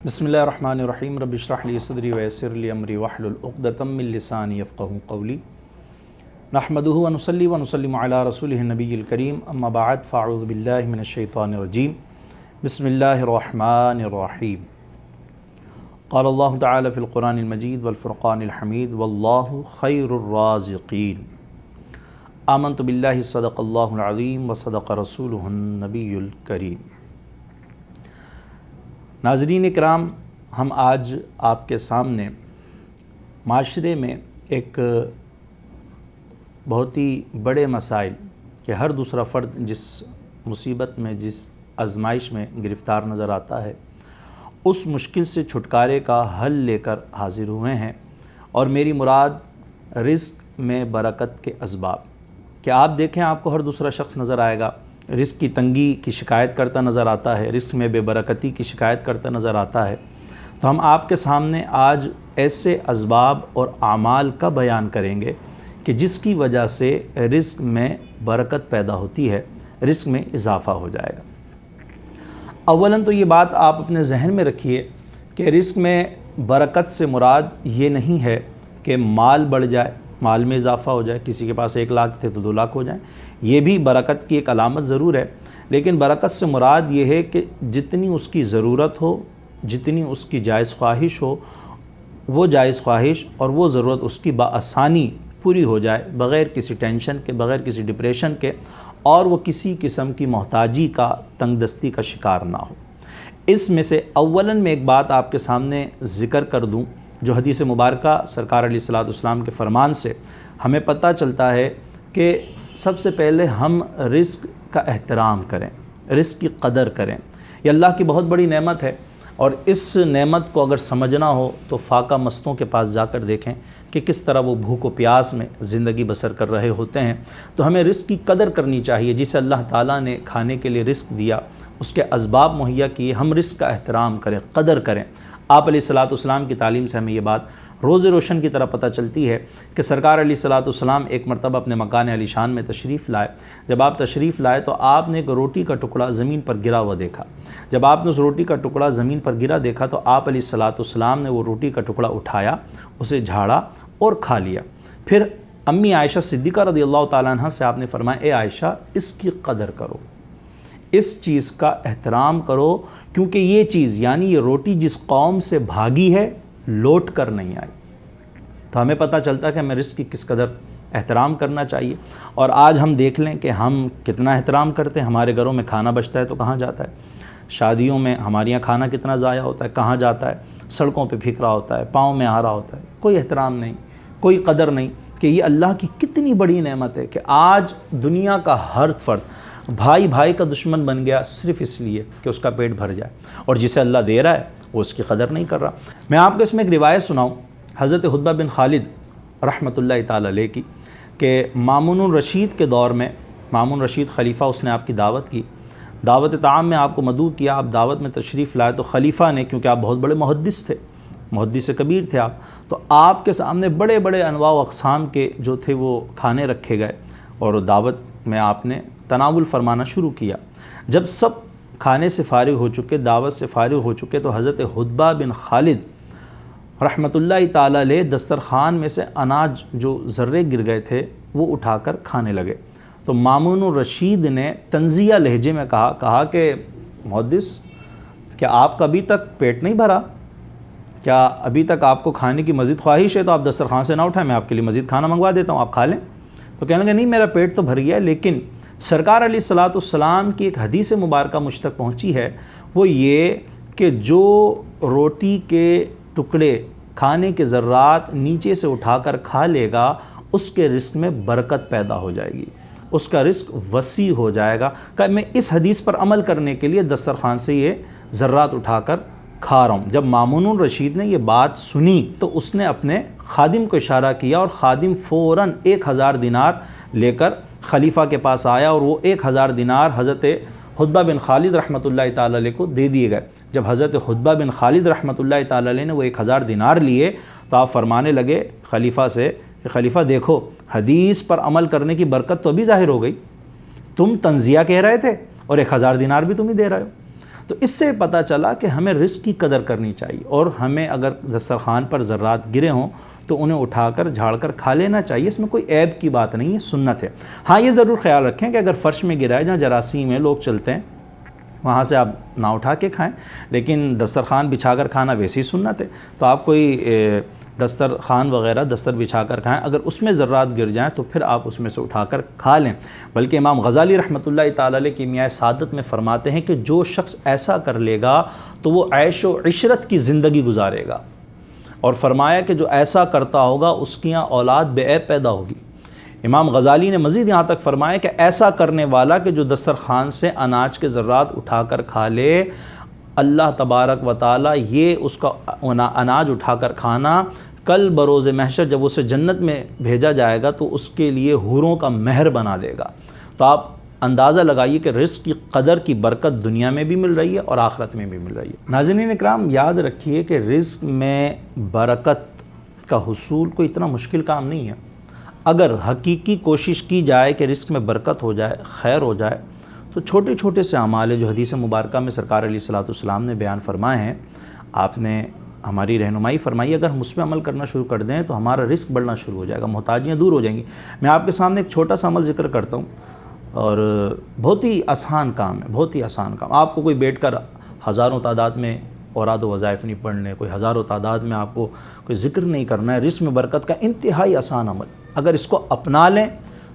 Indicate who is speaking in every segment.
Speaker 1: بسم اللہ الرحمن الرحیم رب اشرح لی صدری ویسر لی امری واحلل عقدۃ من لسانی یفقهوا قولی نحمدہ ونصلی ونسلم علی رسولہ النبی الکریم اما بعد فاعوذ باللہ من الشیطان الرجیم بسم اللہ الرحمن الرحیم قال اللہ تعالی فی القرآن المجید والفرقان الحمید واللہ خیر الرازقین آمنت باللہ صدق اللہ العظیم وصدق رسولہ النبی الکریم۔ ناظرین اکرام، ہم آج آپ کے سامنے معاشرے میں ایک بہت ہی بڑے مسائل کہ ہر دوسرا فرد جس مصیبت میں، جس آزمائش میں گرفتار نظر آتا ہے، اس مشکل سے چھٹکارے کا حل لے کر حاضر ہوئے ہیں، اور میری مراد رزق میں برکت کے اسباب۔ کہ آپ دیکھیں، آپ کو ہر دوسرا شخص نظر آئے گا رزق کی تنگی کی شکایت کرتا نظر آتا ہے، رزق میں بے برکتی کی شکایت کرتا نظر آتا ہے۔ تو ہم آپ کے سامنے آج ایسے اسباب اور اعمال کا بیان کریں گے کہ جس کی وجہ سے رزق میں برکت پیدا ہوتی ہے، رزق میں اضافہ ہو جائے گا۔ اولاً تو یہ بات آپ اپنے ذہن میں رکھیے کہ رزق میں برکت سے مراد یہ نہیں ہے کہ مال بڑھ جائے، مال میں اضافہ ہو جائے، کسی کے پاس 1 لاکھ تھے تو 2 لاکھ ہو جائیں۔ یہ بھی برکت کی ایک علامت ضرور ہے، لیکن برکت سے مراد یہ ہے کہ جتنی اس کی ضرورت ہو، جتنی اس کی جائز خواہش ہو، وہ جائز خواہش اور وہ ضرورت اس کی بآسانی پوری ہو جائے، بغیر کسی ٹینشن کے، بغیر کسی ڈپریشن کے، اور وہ کسی قسم کی محتاجی کا، تنگ دستی کا شکار نہ ہو۔ اس میں سے اولاً میں ایک بات آپ کے سامنے ذکر کر دوں، جو حدیث مبارکہ سرکار علیہ الصلوۃ والسلام کے فرمان سے ہمیں پتہ چلتا ہے کہ سب سے پہلے ہم رزق کا احترام کریں، رزق کی قدر کریں۔ یہ اللہ کی بہت بڑی نعمت ہے، اور اس نعمت کو اگر سمجھنا ہو تو فاقہ مستوں کے پاس جا کر دیکھیں کہ کس طرح وہ بھوک و پیاس میں زندگی بسر کر رہے ہوتے ہیں۔ تو ہمیں رزق کی قدر کرنی چاہیے، جسے اللہ تعالیٰ نے کھانے کے لیے رزق دیا، اس کے اسباب مہیا کیے، ہم رزق کا احترام کریں، قدر کریں۔ آپ علیہ الصلوۃ والسلام کی تعلیم سے ہمیں یہ بات روز روشن کی طرح پتہ چلتی ہے کہ سرکار علیہ الصلوۃ والسلام ایک مرتبہ اپنے مکان علی شان میں تشریف لائے۔ جب آپ تشریف لائے تو آپ نے ایک روٹی کا ٹکڑا زمین پر گرا ہوا دیکھا۔ جب آپ نے اس روٹی کا ٹکڑا زمین پر گرا دیکھا تو آپ علیہ الصلوۃ والسلام نے وہ روٹی کا ٹکڑا اٹھایا، اسے جھاڑا اور کھا لیا۔ پھر امی عائشہ صدیقہ رضی اللہ تعالیٰ عنہ سے آپ نے فرمایا، اے عائشہ، اس کی قدر کرو، اس چیز کا احترام کرو، کیونکہ یہ چیز یعنی یہ روٹی جس قوم سے بھاگی ہے، لوٹ کر نہیں آئی۔ تو ہمیں پتہ چلتا ہے کہ ہمیں رزق کی کس قدر احترام کرنا چاہیے۔ اور آج ہم دیکھ لیں کہ ہم کتنا احترام کرتے ہیں۔ ہمارے گھروں میں کھانا بچتا ہے تو کہاں جاتا ہے؟ شادیوں میں ہمارے یہاں کھانا کتنا ضائع ہوتا ہے، کہاں جاتا ہے؟ سڑکوں پہ پھینک رہا ہوتا ہے، پاؤں میں آ رہا ہوتا ہے۔ کوئی احترام نہیں، کوئی قدر نہیں کہ یہ اللہ کی کتنی بڑی نعمت ہے کہ آج دنیا کا ہر فرد بھائی بھائی کا دشمن بن گیا، صرف اس لیے کہ اس کا پیٹ بھر جائے، اور جسے اللہ دے رہا ہے وہ اس کی قدر نہیں کر رہا۔ میں آپ کو اس میں ایک روایت سناؤں حضرت حدبہ بن خالد رحمۃ اللہ تعالیٰ علیہ کی، کہ مامون الرشید کے دور میں، مامون رشید خلیفہ، اس نے آپ کی دعوت کی، دعوت طعام میں آپ کو مدعو کیا، آپ دعوت میں تشریف لائے تو خلیفہ نے، کیونکہ آپ بہت بڑے محدث تھے، محدث کبیر تھے آپ، تو آپ کے سامنے بڑے بڑے انواع و اقسام کے جو تھے وہ کھانے رکھے گئے، اور دعوت میں آپ نے تناول فرمانا شروع کیا۔ جب سب کھانے سے فارغ ہو چکے، دعوت سے فارغ ہو چکے، تو حضرت حدبہ بن خالد رحمۃ اللہ تعالیٰ علیہ دسترخوان میں سے اناج جو ذرے گر گئے تھے وہ اٹھا کر کھانے لگے۔ تو مامون الرشید نے طنزیہ لہجے میں کہا کہ محدث، کیا آپ کا ابھی تک پیٹ نہیں بھرا؟ کیا ابھی تک آپ کو کھانے کی مزید خواہش ہے؟ تو آپ دسترخوان سے نہ اٹھائیں، میں آپ کے لیے مزید کھانا منگوا دیتا ہوں، آپ کھا لیں۔ تو کہنے لگے، نہیں، میرا پیٹ تو بھر گیا ہے، لیکن سرکار علیہ الصلوۃ والسلام کی ایک حدیث مبارکہ مجھ تک پہنچی ہے، وہ یہ کہ جو روٹی کے ٹکڑے، کھانے کے ذرات نیچے سے اٹھا کر کھا لے گا، اس کے رزق میں برکت پیدا ہو جائے گی، اس کا رزق وسیع ہو جائے گا۔ کہ میں اس حدیث پر عمل کرنے کے لیے دسترخوان سے یہ ذرات اٹھا کر کھا رہا ہوں۔ جب مامون الرشید نے یہ بات سنی تو اس نے اپنے خادم کو اشارہ کیا، اور خادم فوراً 1000 دینار لے کر خلیفہ کے پاس آیا، اور وہ 1000 دینار حضرت حدبہ بن خالد رحمۃ اللہ تعالیٰ علیہ کو دے دیے گئے۔ جب حضرت حدبہ بن خالد رحمۃ اللہ تعالیٰ علیہ نے وہ 1000 دینار لیے تو آپ فرمانے لگے خلیفہ سے کہ خلیفہ دیکھو، حدیث پر عمل کرنے کی برکت تو ابھی ظاہر ہو گئی، تم تنزیہ کہہ رہے تھے اور 1000 دینار بھی تم ہی دے رہے ہو۔ تو اس سے پتہ چلا کہ ہمیں رزق کی قدر کرنی چاہیے، اور ہمیں اگر دسترخوان پر ذرات گرے ہوں تو انہیں اٹھا کر جھاڑ کر کھا لینا چاہیے، اس میں کوئی عیب کی بات نہیں ہے، سنت ہے۔ ہاں یہ ضرور خیال رکھیں کہ اگر فرش میں گرا ہے جہاں جراثیم ہے، لوگ چلتے ہیں، وہاں سے آپ نہ اٹھا کے کھائیں، لیکن دسترخوان بچھا کر کھانا ویسے ہی سنت ہے، تو آپ کوئی دسترخوان وغیرہ دستر بچھا کر کھائیں، اگر اس میں ذرات گر جائیں تو پھر آپ اس میں سے اٹھا کر کھا لیں۔ بلکہ امام غزالی رحمۃ اللہ تعالی علیہ کیمیائے سعادت میں فرماتے ہیں کہ جو شخص ایسا کر لے گا تو وہ عیش و عشرت کی زندگی گزارے گا، اور فرمایا کہ جو ایسا کرتا ہوگا اس کی یہاں اولاد بے عیب پیدا ہوگی۔ امام غزالی نے مزید یہاں تک فرمایا کہ ایسا کرنے والا کہ جو دسترخوان سے اناج کے ذرات اٹھا کر کھا لے، اللہ تبارک و تعالی یہ اس کا اناج اٹھا کر کھانا کل بروز محشر جب اسے جنت میں بھیجا جائے گا تو اس کے لیے حوروں کا مہر بنا دے گا۔ تو آپ اندازہ لگائیے کہ رزق کی قدر کی برکت دنیا میں بھی مل رہی ہے اور آخرت میں بھی مل رہی ہے۔ ناظرین اکرام، یاد رکھیے کہ رزق میں برکت کا حصول کوئی اتنا مشکل کام نہیں ہے۔ اگر حقیقی کوشش کی جائے کہ رزق میں برکت ہو جائے، خیر ہو جائے، تو چھوٹے چھوٹے سے اعمال جو حدیث مبارکہ میں سرکار علیہ الصلوۃ والسلام نے بیان فرمائے ہیں، آپ نے ہماری رہنمائی فرمائی، اگر ہم اس پہ عمل کرنا شروع کر دیں تو ہمارا رزق بڑھنا شروع ہو جائے گا، محتاجیاں دور ہو جائیں گی۔ میں آپ کے سامنے ایک چھوٹا سا عمل ذکر کرتا ہوں، اور بہت ہی آسان کام ہے، بہت ہی آسان کام۔ آپ کو کوئی بیٹھ کر ہزاروں تعداد میں اوراد و وظائف نہیں پڑھنے، کوئی ہزاروں تعداد میں آپ کو کوئی ذکر نہیں کرنا ہے، رزق میں برکت کا انتہائی آسان عمل، اگر اس کو اپنا لیں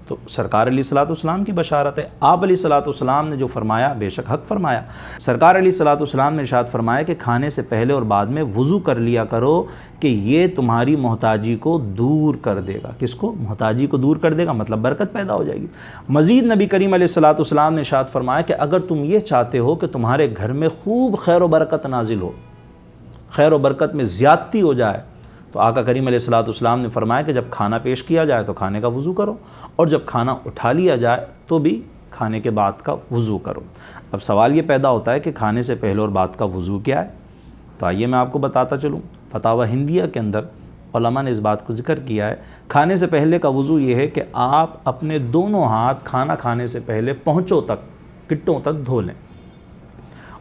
Speaker 1: تو سرکار علیہ الصلوۃ والسلام کی بشارت ہے۔ آپ علیہ الصلوۃ والسلام نے جو فرمایا بے شک حق فرمایا۔ سرکار علیہ الصلوۃ والسلام نے ارشاد فرمایا کہ کھانے سے پہلے اور بعد میں وضو کر لیا کرو کہ یہ تمہاری محتاجی کو دور کر دے گا۔ کس کو؟ محتاجی کو دور کر دے گا، مطلب برکت پیدا ہو جائے گی۔ مزید نبی کریم علیہ الصلوۃ والسلام نے ارشاد فرمایا کہ اگر تم یہ چاہتے ہو کہ تمہارے گھر میں خوب خیر و برکت نازل ہو، خیر و برکت میں زیادتی ہو جائے، تو آقا کریم علیہ الصلوۃ والسلام نے فرمایا کہ جب کھانا پیش کیا جائے تو کھانے کا وضو کرو، اور جب کھانا اٹھا لیا جائے تو بھی کھانے کے بعد کا وضو کرو۔ اب سوال یہ پیدا ہوتا ہے کہ کھانے سے پہلے اور بعد کا وضو کیا ہے؟ تو آئیے میں آپ کو بتاتا چلوں۔ فتاوی ہندیہ کے اندر علماء نے اس بات کو ذکر کیا ہے، کھانے سے پہلے کا وضو یہ ہے کہ آپ اپنے دونوں ہاتھ کھانا کھانے سے پہلے پہنچوں تک، گٹوں تک دھو لیں،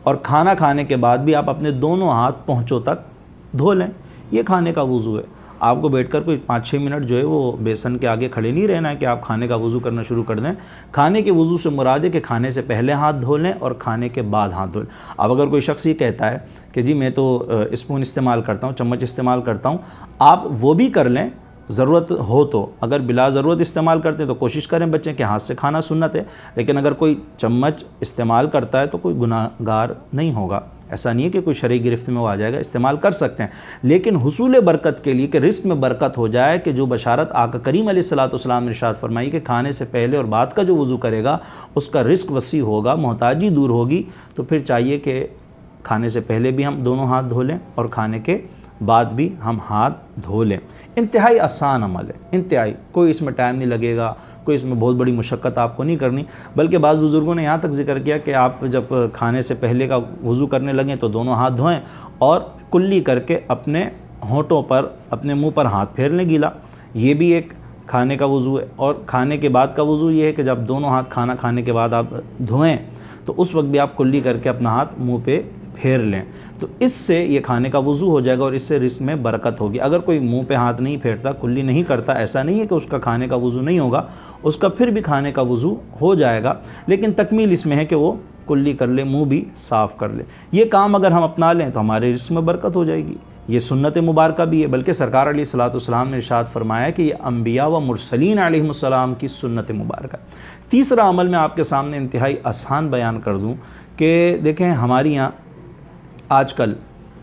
Speaker 1: اور کھانا کھانے کے بعد بھی آپ اپنے دونوں ہاتھ پہنچوں تک دھو لیں۔ یہ کھانے کا وضو ہے۔ آپ کو بیٹھ کر کوئی 5-6 منٹ جو ہے وہ بیسن کے آگے کھڑے نہیں رہنا ہے کہ آپ کھانے کا وضو کرنا شروع کر دیں۔ کھانے کے وضو سے مراد ہے کہ کھانے سے پہلے ہاتھ دھو لیں اور کھانے کے بعد ہاتھ دھو لیں۔ اب اگر کوئی شخص یہ کہتا ہے کہ جی میں تو اسپون استعمال کرتا ہوں، چمچ استعمال کرتا ہوں، آپ وہ بھی کر لیں ضرورت ہو تو۔ اگر بلا ضرورت استعمال کرتے ہیں تو کوشش کریں بچیں کہ ہاتھ سے کھانا سنت ہے، لیکن اگر کوئی چمچ استعمال کرتا ہے تو کوئی گناہ گار نہیں ہوگا۔ ایسا نہیں ہے کہ کوئی شرعی گرفت میں وہ آ جائے گا، استعمال کر سکتے ہیں، لیکن حصول برکت کے لیے کہ رزق میں برکت ہو جائے، کہ جو بشارت آقا کریم علیہ الصلوۃ والسلام نے ارشاد فرمائی کہ کھانے سے پہلے اور بعد کا جو وضو کرے گا اس کا رزق وسیع ہوگا، محتاجی دور ہوگی، تو پھر چاہیے کہ کھانے سے پہلے بھی ہم دونوں ہاتھ دھو لیں اور کھانے کے بعد بھی ہم ہاتھ دھو لیں۔ انتہائی آسان عمل ہے، انتہائی، کوئی اس میں ٹائم نہیں لگے گا، کوئی اس میں بہت بڑی مشقت آپ کو نہیں کرنی، بلکہ بعض بزرگوں نے یہاں تک ذکر کیا کہ آپ جب کھانے سے پہلے کا وضو کرنے لگیں تو دونوں ہاتھ دھوئیں اور کلی کر کے اپنے ہونٹوں پر، اپنے منہ پر ہاتھ پھیر لیں گیلا۔ یہ بھی ایک کھانے کا وضو ہے۔ اور کھانے کے بعد کا وضو یہ ہے کہ جب دونوں ہاتھ کھانا کھانے کے بعد آپ دھوئیں تو اس وقت بھی آپ کلی کر کے اپنا ہاتھ منہ پہ پھیر لیں، تو اس سے یہ کھانے کا وضو ہو جائے گا اور اس سے رزق میں برکت ہوگی۔ اگر کوئی منہ پہ ہاتھ نہیں پھیرتا، کلی نہیں کرتا، ایسا نہیں ہے کہ اس کا کھانے کا وضو نہیں ہوگا، اس کا پھر بھی کھانے کا وضو ہو جائے گا، لیکن تکمیل اس میں ہے کہ وہ کلی کر لے، منہ بھی صاف کر لے۔ یہ کام اگر ہم اپنا لیں تو ہمارے رزق میں برکت ہو جائے گی۔ یہ سنت مبارکہ بھی ہے، بلکہ سرکار علیہ الصلوۃ والسلام نے ارشاد فرمایا کہ یہ انبیاء و مرسلین علیہم السلام کی سنت مبارکہ۔ تیسرا عمل میں آپ کے سامنے انتہائی آسان بیان کر دوں کہ دیکھیں ہماری یہاں آج کل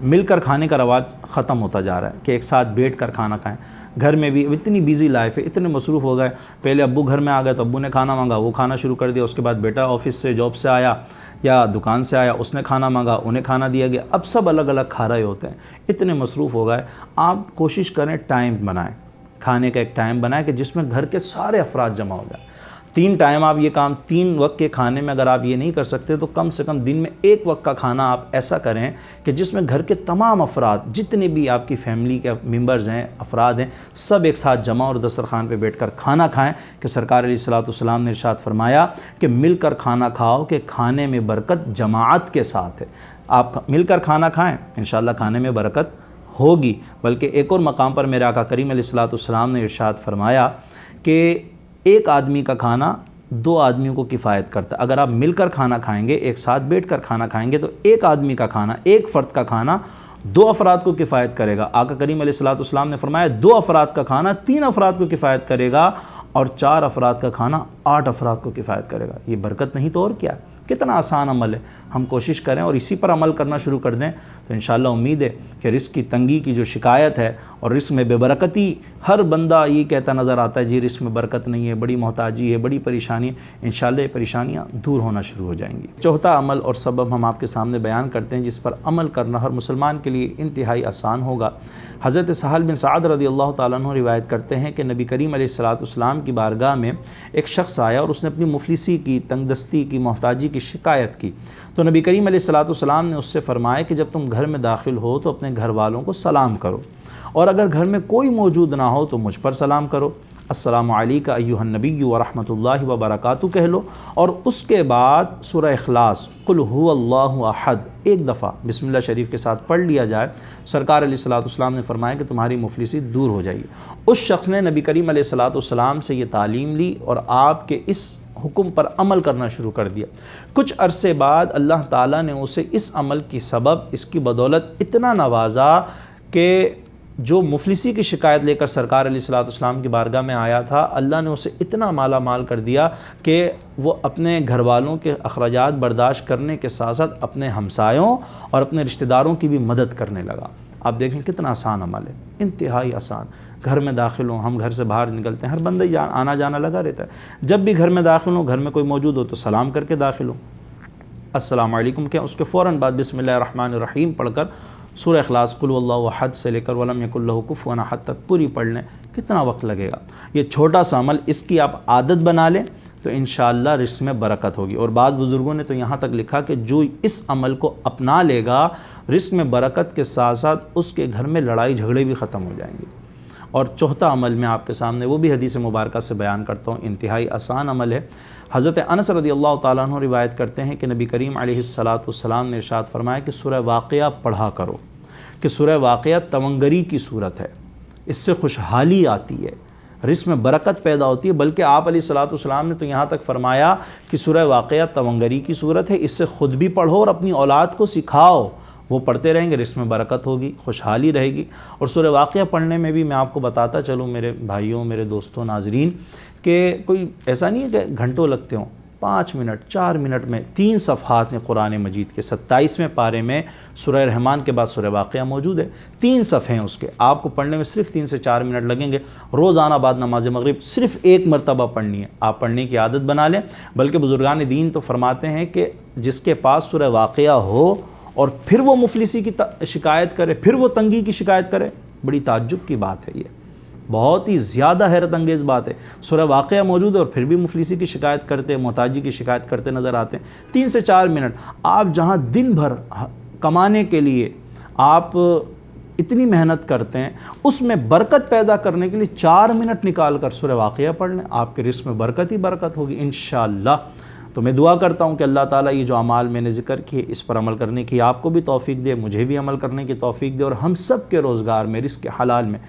Speaker 1: مل کر کھانے کا رواج ختم ہوتا جا رہا ہے کہ ایک ساتھ بیٹھ کر کھانا کھائیں۔ گھر میں بھی اتنی بیزی لائف ہے، اتنے مصروف ہو گئے، پہلے ابو گھر میں آ گئے تو ابو نے کھانا مانگا، وہ کھانا شروع کر دیا، اس کے بعد بیٹا آفس سے، جاب سے آیا یا دکان سے آیا، اس نے کھانا مانگا، انہیں کھانا دیا گیا، اب سب الگ الگ کھا رہے ہوتے ہیں، اتنے مصروف ہو گئے۔ آپ کوشش کریں ٹائم بنائیں، کھانے کا ایک ٹائم بنائیں کہ جس میں گھر کے سارے افراد جمع ہو جائیں۔ 3 ٹائم آپ یہ کام 3 وقت کے کھانے میں اگر آپ یہ نہیں کر سکتے تو کم سے کم دن میں 1 وقت کا کھانا آپ ایسا کریں کہ جس میں گھر کے تمام افراد، جتنے بھی آپ کی فیملی کے ممبرز ہیں، افراد ہیں، سب ایک ساتھ جمع اور دسترخوان پہ بیٹھ کر کھانا کھائیں، کہ سرکار علیہ الصلوۃ والسلام نے ارشاد فرمایا کہ مل کر کھانا کھاؤ کہ کھانے میں برکت جماعت کے ساتھ ہے۔ آپ مل کر کھانا کھائیں، انشاءاللہ کھانے میں برکت ہوگی۔ بلکہ ایک اور مقام پر میرے آقا کریم علیہ الصلوۃ والسلام نے ارشاد فرمایا کہ ایک آدمی کا کھانا 2 آدمیوں کو کفایت کرتا ہے۔ اگر آپ مل کر کھانا کھائیں گے، ایک ساتھ بیٹھ کر کھانا کھائیں گے تو ایک آدمی کا کھانا، ایک فرد کا کھانا 2 افراد کو کفایت کرے گا۔ آقا کریم علیہ الصلوۃ والسلام نے فرمایا 2 افراد کا کھانا 3 افراد کو کفایت کرے گا، اور 4 افراد کا کھانا 8 افراد کو کفایت کرے گا۔ یہ برکت نہیں تو اور کیا ہے؟ کتنا آسان عمل ہے۔ ہم کوشش کریں اور اسی پر عمل کرنا شروع کر دیں تو انشاءاللہ امید ہے کہ رزق کی تنگی کی جو شکایت ہے اور رزق میں بے برکتی، ہر بندہ یہ کہتا نظر آتا ہے جی رزق میں برکت نہیں ہے، بڑی محتاجی ہے، بڑی پریشانی ہے، انشاءاللہ یہ پریشانیاں دور ہونا شروع ہو جائیں گی۔ چوتھا عمل اور سبب ہم آپ کے سامنے بیان کرتے ہیں جس پر عمل کرنا ہر مسلمان کے لیے انتہائی آسان ہوگا۔ حضرت سہل بن سعد رضی اللہ تعالیٰ عنہ روایت کرتے ہیں کہ نبی کریم علیہ الصلوۃ والسلام کی بارگاہ میں ایک شخص آیا اور اس نے اپنی مفلسی کی، تنگ دستی کی، محتاجی کی شکایت کی۔ تو نبی کریم علیہ الصلوۃ والسلام نے اس سے فرمایا کہ جب تم گھر میں داخل ہو تو اپنے گھر والوں کو سلام کرو، اور اگر گھر میں کوئی موجود نہ ہو تو مجھ پر سلام کرو، السلام علیکم ایھا النبی ورحمۃ اللہ وبرکاتہ کہہ لو، اور اس کے بعد سورہ اخلاص قل هو اللہ احد ایک دفعہ بسم اللہ شریف کے ساتھ پڑھ لیا جائے۔ سرکار علیہ الصلوۃ والسلام نے فرمایا کہ تمہاری مفلسی دور ہو جائے گی۔ اس شخص نے نبی کریم علیہ الصلوۃ والسلام سے یہ تعلیم لی اور آپ کے اس حکم پر عمل کرنا شروع کر دیا۔ کچھ عرصے بعد اللہ تعالیٰ نے اسے اس عمل کی سبب، اس کی بدولت اتنا نوازا کہ جو مفلسی کی شکایت لے کر سرکار علیہ الصلوۃ والسلام کی بارگاہ میں آیا تھا، اللہ نے اسے اتنا مالا مال کر دیا کہ وہ اپنے گھر والوں کے اخراجات برداشت کرنے کے ساتھ ساتھ اپنے ہمسایوں اور اپنے رشتہ داروں کی بھی مدد کرنے لگا۔ آپ دیکھیں کتنا آسان عمل ہے، انتہائی آسان۔ گھر میں داخل ہوں، ہم گھر سے باہر نکلتے ہیں، ہر بندہ آنا جانا لگا رہتا ہے۔ جب بھی گھر میں داخل ہوں، گھر میں کوئی موجود ہو تو سلام کر کے داخل ہوں، السلام علیکم کیا، اس کے فوراً بعد بسم اللہ الرحمن الرحیم پڑھ کر سورہ اخلاص قل اللہ احد سے لے کر ولم یکن لہ کفوا احد تک پوری پڑھ لیں۔ کتنا وقت لگے گا؟ یہ چھوٹا سا عمل، اس کی آپ عادت بنا لیں تو انشاءاللہ رزق میں برکت ہوگی۔ اور بعض بزرگوں نے تو یہاں تک لکھا کہ جو اس عمل کو اپنا لے گا، رزق میں برکت کے ساتھ ساتھ اس کے گھر میں لڑائی جھگڑے بھی ختم ہو جائیں گے۔ اور چوتھا عمل میں آپ کے سامنے وہ بھی حدیث مبارکہ سے بیان کرتا ہوں، انتہائی آسان عمل ہے۔ حضرت انس رضی اللہ تعالیٰ عنہ روایت کرتے ہیں کہ نبی کریم علیہ الصلوۃ والسلام نے ارشاد فرمایا کہ سورہ واقعہ پڑھا کرو، کہ سورہ واقعہ توانگری کی صورت ہے، اس سے خوشحالی آتی ہے، رزق میں برکت پیدا ہوتی ہے۔ بلکہ آپ علیہ الصلوۃ والسلام نے تو یہاں تک فرمایا کہ سورہ واقعہ توانگری کی صورت ہے، اس سے خود بھی پڑھو اور اپنی اولاد کو سکھاؤ، وہ پڑھتے رہیں گے، رزق میں برکت ہوگی، خوشحالی رہے گی۔ اور سورہ واقعہ پڑھنے میں بھی میں آپ کو بتاتا چلوں میرے بھائیوں، میرے دوستوں، ناظرین، کہ کوئی ایسا نہیں ہے کہ گھنٹوں لگتے ہوں، 5 منٹ 4 منٹ میں 3 صفحات میں قرآن مجید کے 27ویں پارے میں سورہ رحمان کے بعد سورہ واقعہ موجود ہے، 3 صفحے ہیں اس کے، آپ کو پڑھنے میں صرف 3 سے 4 منٹ لگیں گے۔ روزانہ بعد نماز مغرب صرف 1 مرتبہ پڑھنی ہے، آپ پڑھنے کی عادت بنا لیں۔ بلکہ بزرگان دین تو فرماتے ہیں کہ جس کے پاس سورہ واقعہ ہو اور پھر وہ مفلسی کی شکایت کرے، پھر وہ تنگی کی شکایت کرے، بڑی تعجب کی بات ہے، یہ بہت ہی زیادہ حیرت انگیز بات ہے۔ سورہ واقعہ موجود ہے اور پھر بھی مفلسی کی شکایت کرتے، محتاجی کی شکایت کرتے نظر آتے ہیں۔ 3 سے 4 منٹ آپ جہاں دن بھر کمانے کے لیے آپ اتنی محنت کرتے ہیں، اس میں برکت پیدا کرنے کے لیے 4 منٹ نکال کر سورہ واقعہ پڑھ لیں، آپ کے رزق میں برکت ہی برکت ہوگی انشاءاللہ۔ تو میں دعا کرتا ہوں کہ اللہ تعالیٰ یہ جو اعمال میں نے ذکر کیے اس پر عمل کرنے کی آپ کو بھی توفیق دے، مجھے بھی عمل کرنے کی توفیق دے، اور ہم سب کے روزگار میں، رزق حلال میں،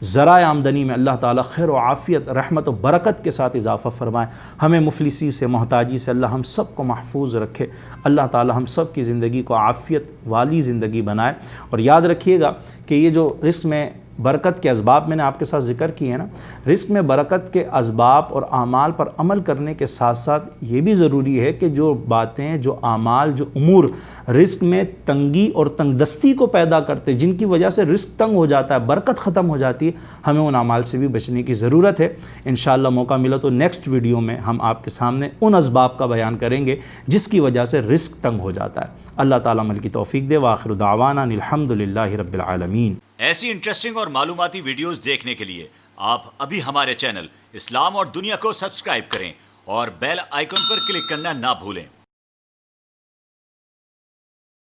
Speaker 1: ذرائع آمدنی میں اللہ تعالیٰ خیر و عافیت، رحمت و برکت کے ساتھ اضافہ فرمائے۔ ہمیں مفلسی سے، محتاجی سے اللہ ہم سب کو محفوظ رکھے۔ اللہ تعالیٰ ہم سب کی زندگی کو عافیت والی زندگی بنائے۔ اور یاد رکھیے گا کہ یہ جو رزق میں برکت کے اسباب میں نے آپ کے ساتھ ذکر کیے ہیں نا، رزق میں برکت کے اسباب اور اعمال پر عمل کرنے کے ساتھ ساتھ یہ بھی ضروری ہے کہ جو باتیں، جو اعمال، جو امور رزق میں تنگی اور تنگ دستی کو پیدا کرتے، جن کی وجہ سے رزق تنگ ہو جاتا ہے، برکت ختم ہو جاتی ہے، ہمیں ان اعمال سے بھی بچنے کی ضرورت ہے۔ انشاءاللہ موقع ملا تو نیکسٹ ویڈیو میں ہم آپ کے سامنے ان اسباب کا بیان کریں گے جس کی وجہ سے رزق تنگ ہو جاتا ہے۔ اللہ تعالیٰ عمل کی توفیق دے۔ وآخر دعوانا الحمدللہ رب العالمین۔
Speaker 2: ایسی انٹرسٹنگ اور معلوماتی ویڈیوز دیکھنے کے لیے آپ ابھی ہمارے چینل اسلام اور دنیا کو سبسکرائب کریں اور بیل آئیکن پر کلک کرنا نہ بھولیں۔